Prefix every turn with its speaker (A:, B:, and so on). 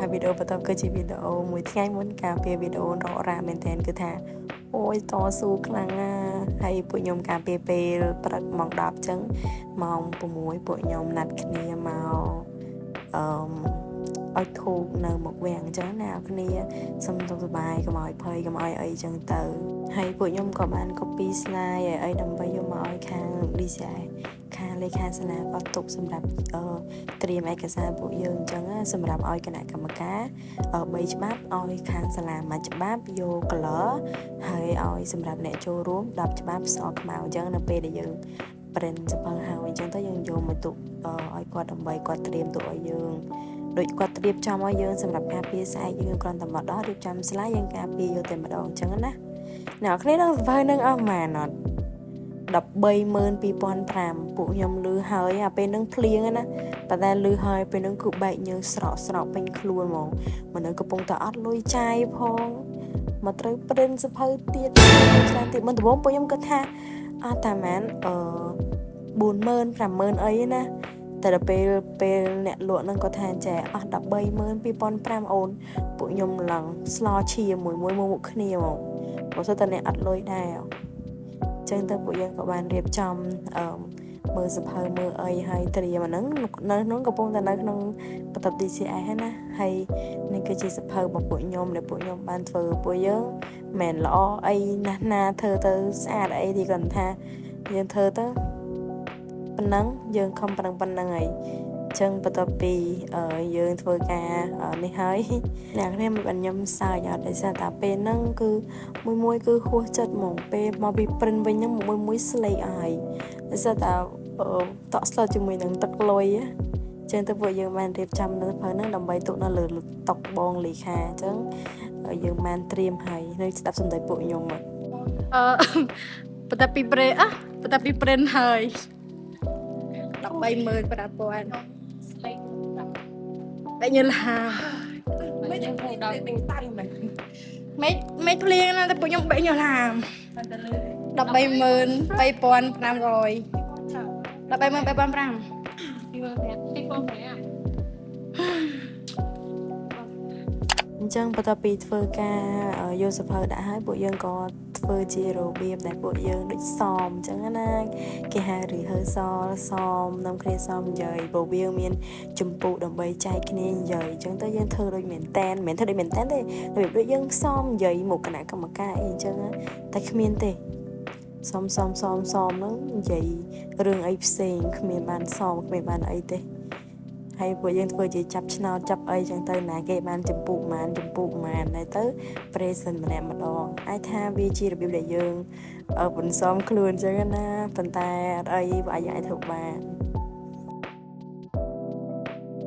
A: ហើយវីដេអូបន្តគឺជាវីដេអូមួយថ្ងៃមុនការពារវីដេអូរករ៉ាមែនតើគឺថាអូយតស៊ូខ្លាំងណាស់ហើយពួកខ្ញុំការពារពេលព្រឹកម៉ោង10អញ្ចឹងម៉ោង6ពួកខ្ញុំណាត់គ្នាមកឲ្យធូបនៅមុខវាំងអញ្ចឹងណាអ្នកគ្នាសុំទុកសប្បាយកុំឲ្យភ័យកុំឲ្យអីអញ្ចឹងទៅហើយពួកខ្ញុំក៏បាន copy slide ឲ្យដើម្បីយកមកឲ្យខាង DCI ខាងលេខាសាលាគាត់ទុកសម្រាប់ត្រៀមឯកសារពួកយើងអញ្ចឹងសម្រាប់ឲ្យគណៈកម្មការ3ច្បាប់ឲ្យខាងសាលាមួយច្បាប់យក color ហើយឲ្យសម្រាប់អ្នកចូលរួម10ច្បាប់សខ្មៅអញ្ចឹងនៅពេលដែលយើង print សភៅហើយអញ្ចឹងទៅយើងយកមកទុកឲ្យគាត់ដើម្បីគាត់ត្រៀមទុកឲ្យយើងដូចគាត់ត្រៀមចំឲ្យយើងសម្រាប់ការពារស្អែកយើងគ្រាន់តែមកដល់រៀបចំស្លាយយើងការពារយកតែម្ដងអញ្ចឹងណាអ្នកគ្នានឹងសភៅនឹងអស់ម៉ានអត់ 132,500 ពួកខ្ញុំលឺហើយអាពេលនឹងភ្លៀងណាប៉ុន្តែលឺហើយពេលនឹងគឺបែកញើសស្រក់ពេញខ្លួនហ្មងមនុស្សកំពុងតែអត់លុយចាយផងមកត្រូវ print សភៅទៀតច្រើនទៀតមុនដំបូងពួកខ្ញុំគិតថាអត់តាម៉ាន40,000 50,000អីណាតែដល់ពេលអ្នកលក់នឹងគាត់ថាចែអស់ 132,500 អូនពួកខ្ញុំឡើងស្លោឈាមមួយមុខគ្នាហ្មងបើសិនតែអ្នកអត់លុយដែរចឹងទៅពួកយើងក៏បានរៀបចំមើលសភៅមើលអីហើយត្រៀមអាហ្នឹងនៅក្នុងកំពុងតែនៅក្នុងបន្ទប់ DCI ហ្នឹងណាហើយនេះគឺជាសភៅរបស់ពួកខ្ញុំដែលពួកខ្ញុំបានធ្វើពួកយើងមិនល្អអីណាស់ធ្វើទៅស្អាតអីទីគាត់ថាយើងធ្វើទៅប៉ុណ្ណឹងយើងខំប៉ុណ្ណឹងហើយចឹងបន្ទាប់ពីយើងធ្វើការនេះហើយអ្នកគ្នាមិនបានខ្ញុំសើចអត់ដោយសារតែពេលហ្នឹងគឺមួយគឺហួសចិត្តហ្មងពេលមកពី print វិញហ្នឹងមួយស្លេកអស់ហើយដោយសារតែតក់ស្លុតជាមួយនឹងទឹកលុយចឹងទៅពួកយើងបានរៀបចំនៅព្រឹកហ្នឹងដើម្បីទុកនៅលើតុបងលេខាអញ្ចឹងយើងបានត្រៀមហើយនៅស្ដាប់សំដីពួកខ្ញុំមក
B: បន្ទាប់ពី print ហើយ135,000បែកញើឡាមិនដល់ពូតាំងមិនភ្លៀងណាតែពួកខ្ញុំបែកញើឡា132,500
A: អញ្ចឹងបន្ទាប់ពីធ្វើការយកសភៅដាក់ហើយពួកយើងក៏ធ្វើជារបៀបដែលពួកយើងដូចសមអញ្ចឹងណាគេហៅ rehearsal សមនាំគ្នាសមនិយាយព្រោះវាមានចម្ពោះដើម្បីចែកគ្នានិយាយអញ្ចឹងទៅយើងធ្វើដូចមែនតែនមិនធ្វើដូចមែនតែនទេរបៀបដូចយើងសមនិយាយមកគណៈកម្មការអីអញ្ចឹងតែគ្មានទេសមហ្នឹងនិយាយរឿងអីផ្សេងគ្មានបានសមគ្មានបានអីទេហើយពួកយើងធ្វើជាចាប់ឆ្នោតចាប់អីចឹងទៅណាគេបានចម្ពោះម៉ានហើយទៅ present ម្នាក់ម្ដងអាចថាវាជារបៀបដែលយើងបន្សំខ្លួនចឹងណាប៉ុន្តែអត់អីបើអាចធ្វើបាន